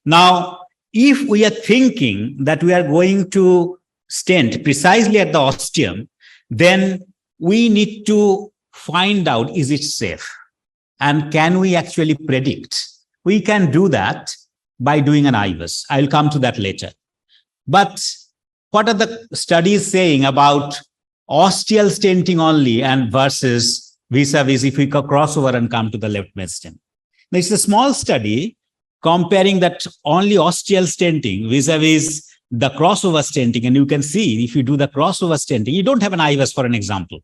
Now, if we are thinking that we are going to stent precisely at the ostium, then we need to find out, is it safe? And can we actually predict? We can do that by doing an IVUS. I'll come to that later. But what are the studies saying about ostial stenting only and versus vis-a-vis if we cross over and come to the left main stent? Now, it's a small study comparing that only ostial stenting vis-a-vis the crossover stenting. And you can see if you do the crossover stenting, you don't have an IVUS, for an example.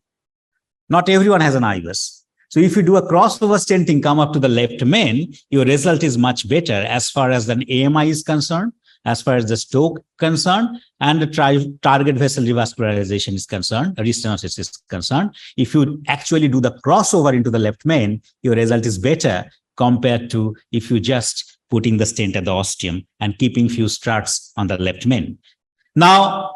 Not everyone has an IVUS. So if you do a crossover stenting, come up to the left main, your result is much better as far as the AMI is concerned, as far as the stroke concerned, and the target vessel revascularization is concerned, restenosis is concerned. If you actually do the crossover into the left main, your result is better compared to if you just putting the stent at the ostium and keeping few struts on the left main. Now,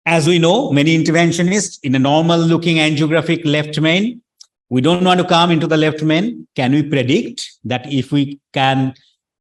as we know, many interventionists in a normal looking angiographic left main, we don't want to come into the left main. Can we predict that if we can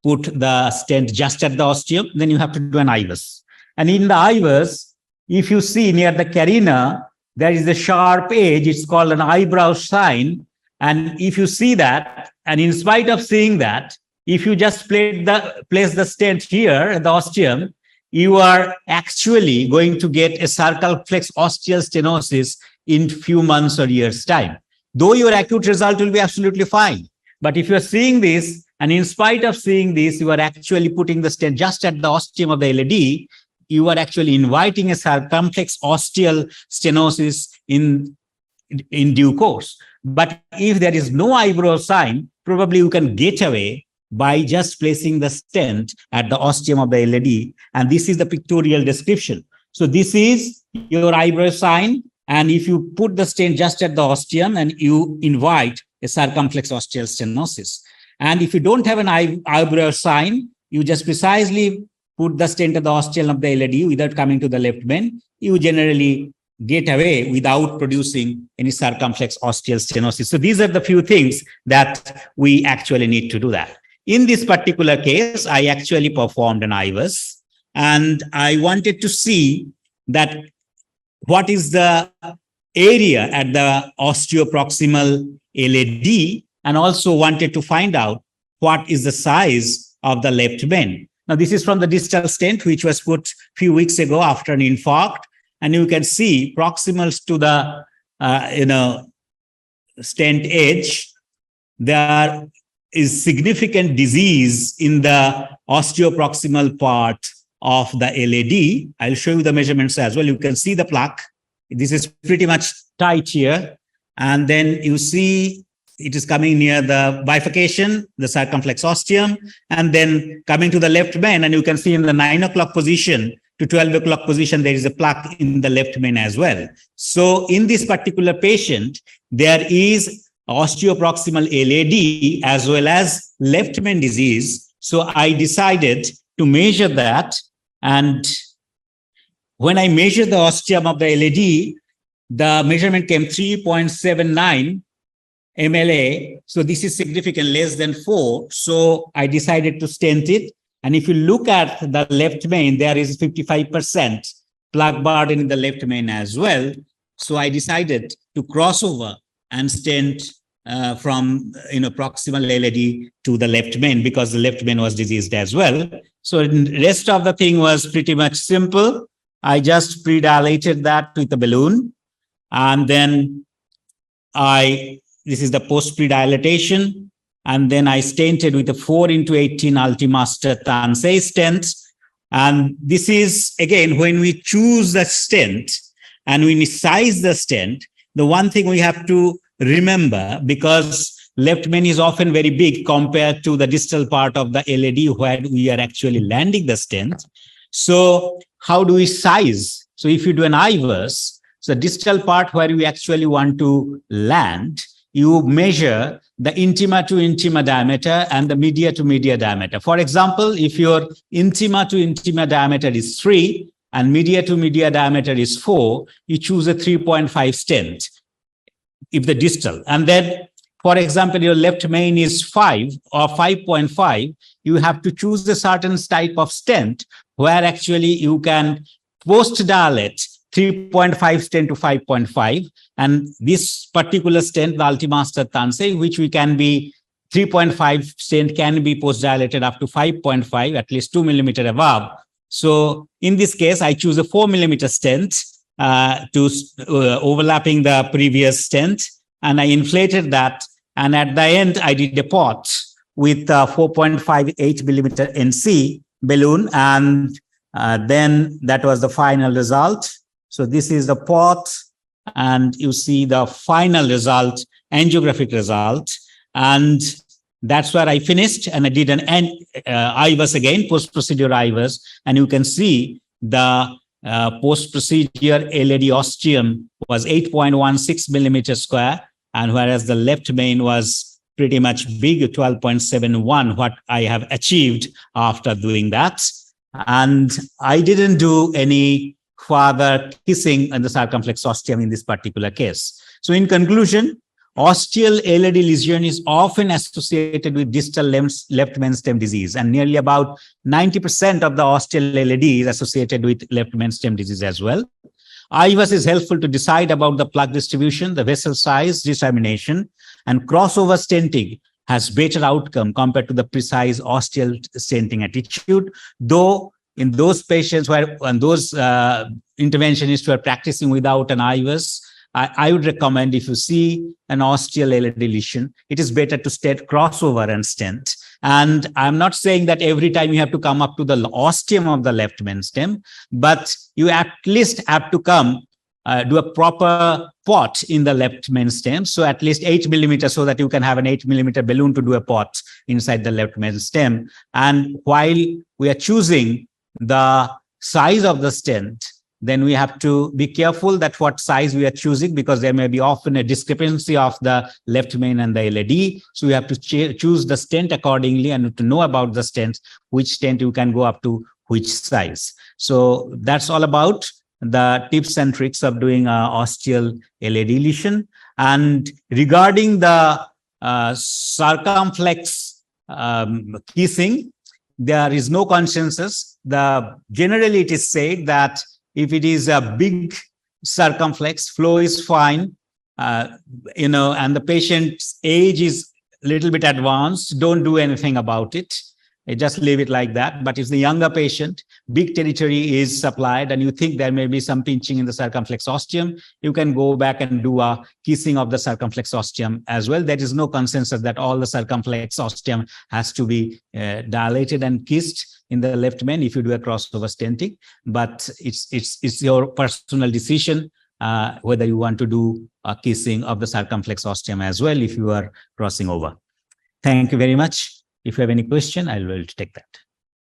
put the stent just at the ostium, then you have to do an IVUS. And in the IVUS, if you see near the carina, there is a sharp edge. It's called an eyebrow sign. And if you see that, and in spite of seeing that, if you just place the stent here at the ostium, you are actually going to get a circumflex ostial stenosis in few months or years' time. Though your acute result will be absolutely fine. But if you're seeing this, and in spite of seeing this, you are actually putting the stent just at the ostium of the LAD, you are actually inviting a circumflex ostial stenosis in due course. But if there is no eyebrow sign, probably you can get away by just placing the stent at the ostium of the LAD. And this is the pictorial description. So this is your eyebrow sign. And if you put the stent just at the ostium and you invite a circumflex ostial stenosis. And if you don't have an eyebrow sign, you just precisely put the stent at the ostium of the LAD without coming to the left main, you generally get away without producing any circumflex ostial stenosis. So these are the few things that we actually need to do that. In this particular case, I actually performed an IVUS, and I wanted to see that what is the area at the osteoproximal LAD, and also wanted to find out what is the size of the left main. Now, this is from the distal stent, which was put a few weeks ago after an infarct. And you can see proximal to the stent edge, there is significant disease in the osteoproximal part of the LAD. I'll show you the measurements as well. You can see the plaque. This is pretty much tight here. And then you see it is coming near the bifurcation, the circumflex ostium, and then coming to the left main. And you can see in the 9 o'clock position to 12 o'clock position, there is a plaque in the left main as well. So in this particular patient, there is osteoproximal LAD as well as left main disease. So I decided to measure that. And when I measured the ostium of the LAD, the measurement came 3.79 MLA. So this is significant, less than 4. So I decided to stent it. And if you look at the left main, there is 55% plaque burden in the left main as well. So I decided to cross over and stent from proximal LAD to the left main, because the left main was diseased as well. So the rest of the thing was pretty much simple. I just pre-dilated that with a balloon. And then this is the post-pre-dilatation. And then I stented with a 4x18 Ultimaster Tansei stent. And this is, again, when we choose the stent and we size the stent, the one thing we have to remember, because left main is often very big compared to the distal part of the LAD where we are actually landing the stent. So how do we size? So if you do an IVUS, so the distal part where we actually want to land, you measure the intima to intima diameter and the media to media diameter. For example, if your intima to intima diameter is 3 and media to media diameter is 4, you choose a 3.5 stent if the distal. And then for example, your left main is 5 or 5.5, you have to choose a certain type of stent where actually you can post-dilate 3.5 stent to 5.5. And this particular stent, the Ultimaster Tansei, which we can be 3.5 stent can be post-dilated up to 5.5, at least 2 millimeter above. So in this case, I choose a 4 millimeter stent overlapping the previous stent, and I inflated that. And at the end, I did a pot with 4.58 millimeter NC balloon, and then that was the final result. So this is the pot, and you see the final result, angiographic result. And that's where I finished, and I did an IVUS again, post-procedure IVUS, and you can see the post-procedure LAD ostium was 8.16 millimeter square, and whereas the left main was pretty much big, 12.71, what I have achieved after doing that. And I didn't do any further kissing in the circumflex ostium in this particular case. So in conclusion, ostial LAD lesion is often associated with distal left main stem disease, and nearly about 90% of the ostial LAD is associated with left main stem disease as well. IVUS is helpful to decide about the plug distribution, the vessel size determination, and crossover stenting has better outcome compared to the precise ostial stenting attitude, though in those patients where, and those interventionists who are practicing without an IVUS, I would recommend, if you see an ostial LAD lesion, it is better to stent crossover and stent. And I'm not saying that every time you have to come up to the ostium of the left main stem, but you at least have to come do a proper pot in the left main stem. So at least 8 millimeters, so that you can have an 8 millimeter balloon to do a pot inside the left main stem. And while we are choosing the size of the stent, then we have to be careful that what size we are choosing, because there may be often a discrepancy of the left main and the LAD. So we have to choose the stent accordingly, and to know about the stent, which stent you can go up to which size. So that's all about the tips and tricks of doing ostial LAD lesion. And regarding the circumflex kissing, there is no consensus. Generally it is said that if it is a big circumflex, flow is fine, and the patient's age is a little bit advanced, don't do anything about it. Just leave it like that. But if the younger patient, big territory is supplied, and you think there may be some pinching in the circumflex ostium, you can go back and do a kissing of the circumflex ostium as well. There is no consensus that all the circumflex ostium has to be dilated and kissed in the left main if you do a crossover stenting. But it's your personal decision whether you want to do a kissing of the circumflex ostium as well if you are crossing over. Thank you very much. If you have any question, I will take that.